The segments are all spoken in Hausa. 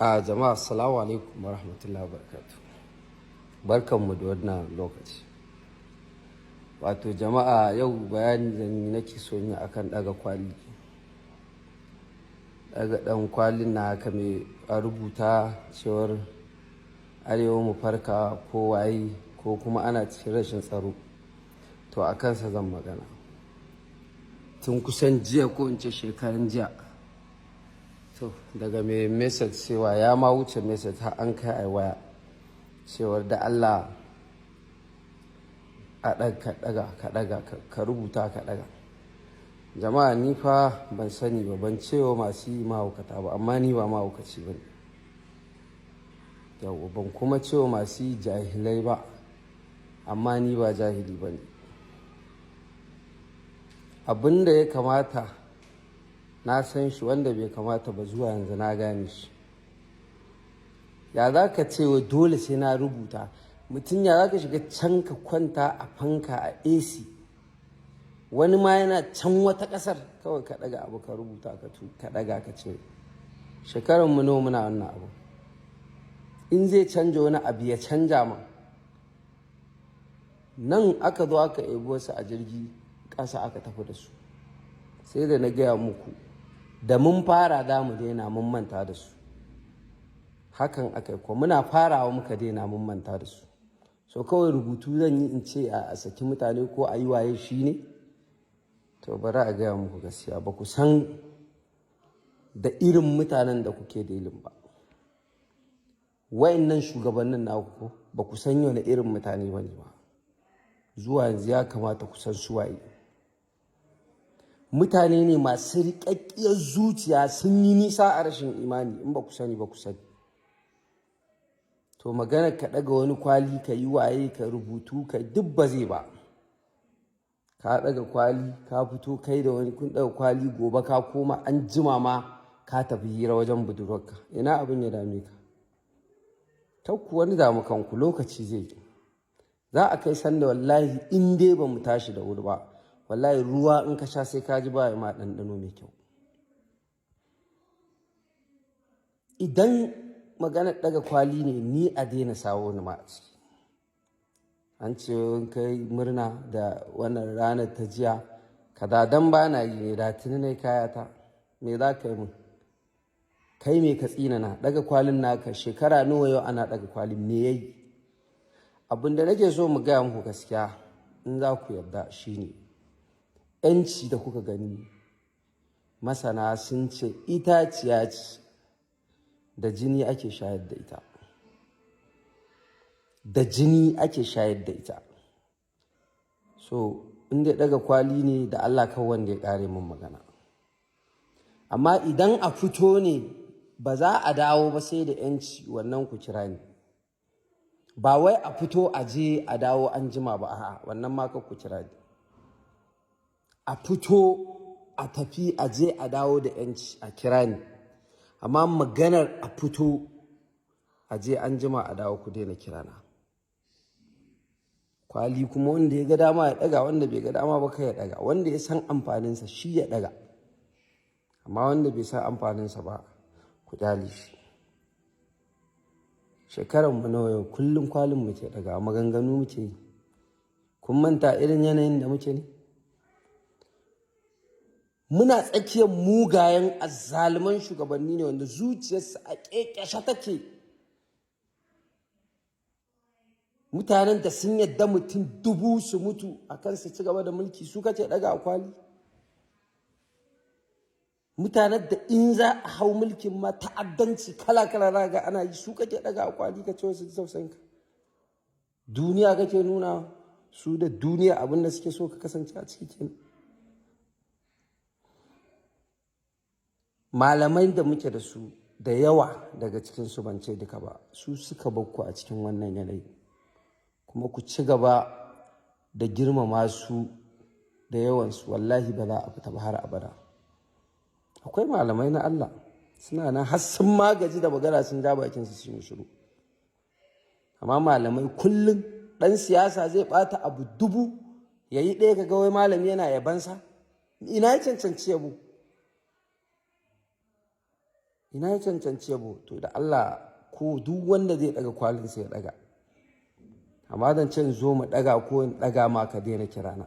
Jama'a assalamu alaikum wa rahmatullahi wa barakatuh. Barkanmu da wannan lokaci. Wato jama'a yau bayani zan yi nake so yi akan daga kwali. Daga dan kwalin na haka mai a rubuta cewar arewa mu farka ko waye ko kuma ana cikin rashin tsaro. To a kansa zan magana. Tun kusan jiya ko in ce shekarun jiya. To daga mai message cewa ya ma wuce message har an kai ai waya cewar da Allah a ɗaga ka rubuta ka ɗaga. Jama'a ni fa ban sani ba, ban cewa masu yi mahaukata ba, amma ni ba mahaukaci ba ne. Yau ban kuma cewa masu yi jahilai ba, amma ni ba jahili ba ne. Abin da ya kamata na san shi, wanda bai kamata ba zuwa yanzu na gane shi. Ya za ka ce wa dole sai na rubuta? Mutum ya za ka shiga can ka kwanta a fanka a AC, wani ma yana can wata ƙasar, kawai ka ɗaga abu ka rubuta ka ɗaga ka ce shekaran mu nawa muna wannan abu. In zai canja wani abu ya canja ma. Nan aka zo aka ebo wasu a jirgi ƙasa aka tafi da su, sai da na gaya muku da mun fara da mu daina mun manta da su. Hakan aka yi kuwa muna farawa muka daina mun manta da su. So kawai rubutu zan yi in ce a saki mutane ko a yi waye shi ne? To bari a gaya muku gaskiya, ba ku san da irin mutanen da kuke delin ba. Wayannan shugabannin naku ba ku san yau na irin mutane ba ne ba. Zuwa yanzu ya kamata ku san su waye. Mutane ne masu riƙaƙƙiyar zuciya, sun yi nisa a rashin imani. In ba ku sani ba ku sani. To magana ka ɗaga wani kwali ka yi waye ka rubutu ka duk ba zai ba. Ka ɗaga kwali ka fito kai da wani kun ɗaga kwali, gobe ka koma an jima ma ka tafi hira wajen budurwarka. Ina abin ya dame ka? Takku wani damu kanku, lokaci zai yi. Za a kai sanda wallahi in dai ba mu tashi da wuri ba, wallahi ruwa in ka sha sai ka ji ba ma ɗanɗano mai kyau. Idan maganar ɗaga kwali ne, ni a daina sawo ni ma a ciki. An ce in kai murna da wannan ranar ta jiya, kada dan ba na yi ne da tuni ne kayata. Me za ka yi min? Kai me ka tsinana? Ɗaga kwalin naka shekara nawa yau ana ɗaga kwalin, me yayi? Abin da nake so mu gaya muku gaskiya, in za ku yarda shine, 'yanci da kuka gani masana sun ce itaciya ce da jini ake shayar da ita. Da jini ake shayar da ita. So in dai ɗaga kwali ne, da Allah kawai wanda ya ƙare min magana. Amma idan a fito ne ba za a dawo ba sai da 'yanci, wannan ku kira ni. Ba wai a fito a je a dawo an jima ba, a'a wannan ma ku kira ni. A fito a tafi a je a dawo da 'yanci a kira ni. Amma maganar a fito a je an jima a dawo ku daina kirana. Kwali kuma wanda ya ga dama ya ɗaga, wanda bai ga dama ba kai ya ɗaga. Wanda ya san amfaninsa shi ya ɗaga. Amma wanda bai san amfaninsa ba, ku ƙyale shi. Shekaranmu nawa yau, kullum kwalin muke ɗaga, maganganu muke yi. Kun manta irin yanayin da muke ne? Muna tsakiyar mugayen azzaluman shugabanni ne wanda zuciyarsu a ƙeƙashe take. Mutanen da sun yadda mutum 1000 su mutu a kan su ci gaba da mulki, su kace ɗaga a kwali? Mutanen da in za a hau mulkin ma ta'addanci kala-kala za ga ana yi, su kake ɗaga a kwali ka ce wasu tausayin ka? Duniya kake nuna su da duniya abin da suke so ka kasance a ciki kenan. Malamai da muke da su da yawa daga cikinsu, ban ce duka ba, su suka bakku a cikin wannan yanayi. Kuma ku ci gaba da girmama su da yawansu, wallahi ba za a fita ba har abada. Akwai malamai na Allah suna nan har sun magaji da magana, sun ja bakinsu sun yi shiru. Amma malamai kullum ɗan siyasa zai ɓata abu 1000 ya yi ɗaya, kaga wai malami yana yabansa. Ina ya cancanci yabo? ina ya cancanci yabo? To da Allah ko duk wanda zai daga kwalin sai ya daga, amma zan ce in zo mu daga ko in daga ma ka daina kirana.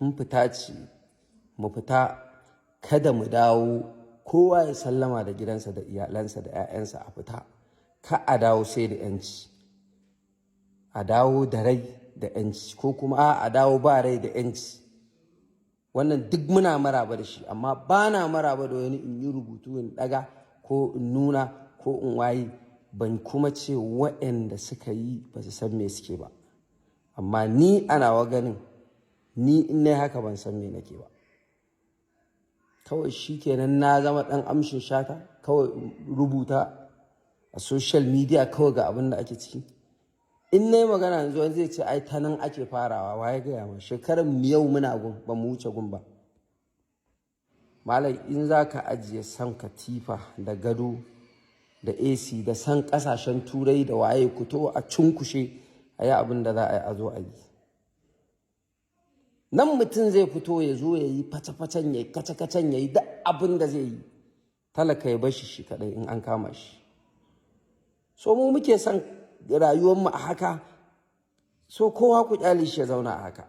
In fita ce mu fita, kada mu dawo kowa ya sallama da gidansa da iyalansa da 'ya'yansa a fita, ka a dawo sai da 'yanci, a dawo da rai da 'yanci, ko kuma a dawo ba rai da 'yanci. Wannan duk muna maraba da shi, amma ba na maraba da wani in yi rubutu in daga ko in nuna ko in waye. Ban kuma ce waɗanda suka yi ba su san me suke ba, amma ni ana wa ganin ni in ne haka ban san me nake ba. Kawai shi kenan na zama ɗan amshin shata, kawai rubuta a social media kawai ga abin da ake ciki. In na yi magana yanzu wani zai ce ai ta nan ake farawa, waye gaya ma? Shekarar yau muna gun, ba mu wuce gun ba. Malam, in za ka ajiye san katifa da gado da AC da san ƙasashen turai da waye, fito a cunkushe a yi abin da za a yi, a zo a yi. Nan mutum zai fito ya zo ya yi face-facen, ya yi kace-kacen, ya yi duk abin da zai yi, talaka ya bashi shi kaɗai in an kama shi. So mu muke son rayuwarmu a haka, so kowa ku kyale shi ya zauna a haka.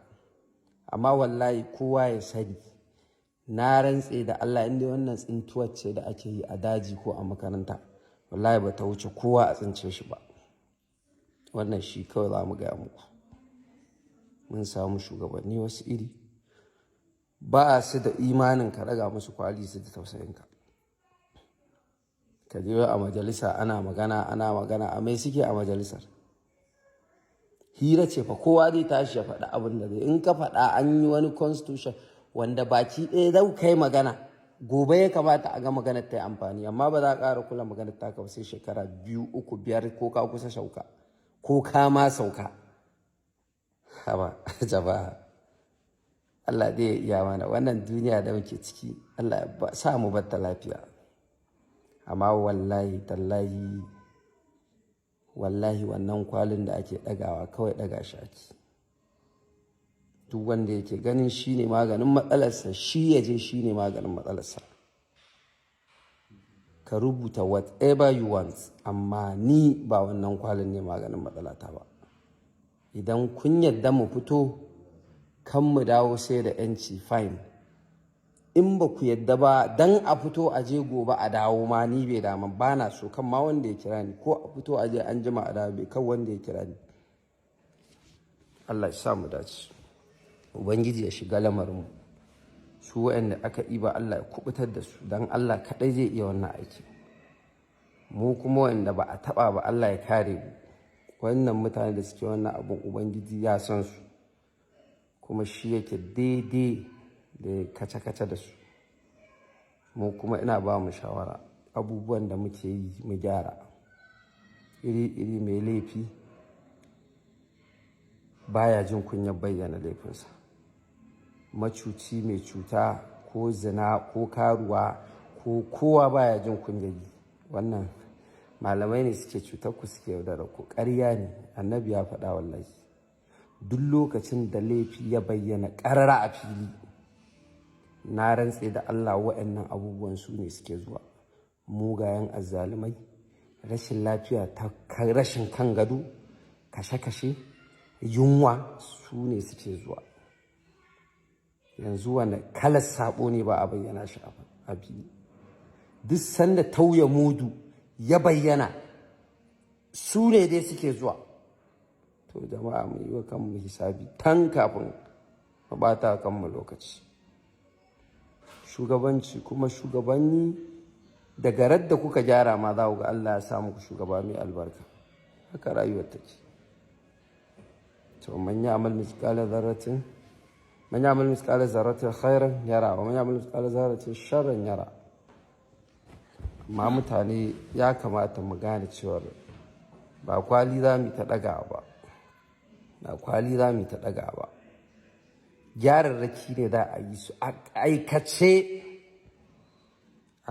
Amma wallahi kowa ya sani, na rantse da Allah, inda wannan tsintuwar ce da ake yi a daji ko a makaranta, wallahi ba ta wuce kowa a tsince shi ba. Wannan shi kawai za mu gaya muku. Mun samu shugabanni wasu iri, ba su da imanin ka raga musu kwali su da tausayinka. Ka je a majalisa ana magana a mai suke a majalisar? Hira ce fa, kowa zai tashi ya faɗa abin da zai. In ka faɗa an yi wani constitution wanda baki ɗaya zau kai magana, gobe ya kamata a ga maganar ta yi amfani, amma ba za a ƙara kula maganar ta ba sai shekara 2, 3, 5 ko ka kusa sauka ko ka ma sauka. Haba jama'a, Allah dai ya iya mana wannan duniya da muke ciki, Allah ya sa mu batta lafiya. Amma wallahi tallahi, wallahi wannan kwalin da ake ɗagawa kawai ɗaga shi ake. Duk wanda yake ganin shi ne maganin matsalarsa, shi ya je shi ne maganin matsalarsa. Ka rubuta whatever you want, amma ni ba wannan kwalin ne maganin matsalata ba. Idan kun yadda mu fito kan mu dawo sai da 'yanci, fine. In ba ku yadda ba, dan a fito a je gobe a dawo ma ni bai dama, ba na so, kan ma wanda ya kira ni, ko a fito a je an jima a dawo, bai kan wanda ya kira ni. Allah ya sa mu dace, Ubangiji ya shiga lamarinmu. Su waɗanda aka iba Allah ya kubutar da su, don Allah kaɗai zai iya wannan aiki. Mu kuma waɗanda ba a taɓa ba, Allah ya kare mu. Wannan mutane da suke wannan abin, Ubangiji ya san su, kuma shi yake daidai da kace-kace da su. Mu kuma ina ba mu shawara, abubuwan da muke yi mu gyara. Iri-iri mai laifi baya jin kunyar bayyana laifinsa. Macuci mai cuta ko zina ko karuwa ko kowa baya jin kunyar yi. Wannan malamai ne suke cutar ku, suke yaudara ku. Ƙarya ne, annabi ya faɗa wallahi. Duk lokacin da laifi ya bayyana ƙarara a fili, na rantse da Allah waɗannan abubuwan su ne suke zuwa. Mugayen azzalumai, rashin lafiya ta rashin kan gado, kashe-kashe, yunwa, su ne suke zuwa. Yanzu wani kalar sabo ne ba a bayyana shi a fili? Duk sanda tauye mudu ya bayyana, su ne dai suke zuwa. To jama'a, mu yi wa kanmu hisabi tan kafin mu ɓata kanmu lokaci. Shugabanci kuma shugabanni, daga radda kuka gyara ma za ku ga Allah ya sa muku shugaba mai albarka. Haka rayuwar take. To man ya'mal mithqala dharratin, man ya'mal mithqala dharratin khairan yara, wa man ya'mal mithqala dharratin sharran yara. Amma mutane ya kamata mu gane cewa ba kwali za mu ta ɗaga ba, ba kwali za mu ta ɗaga ba. Gyararraki ne za a yi su a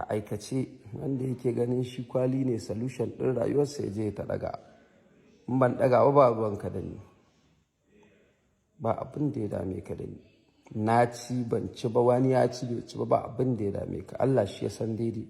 aikace, wanda yake ganin shi kwali ne solution ɗin rayuwarsa ya je ta ɗaga. In ban ɗaga ba ruwanka da ni, ba abin da ya dame ka da ni. Na ci ban ci ba, wani ya ci bai ci ba, ba abin da ya dame ka. Allah shi ya san daidai.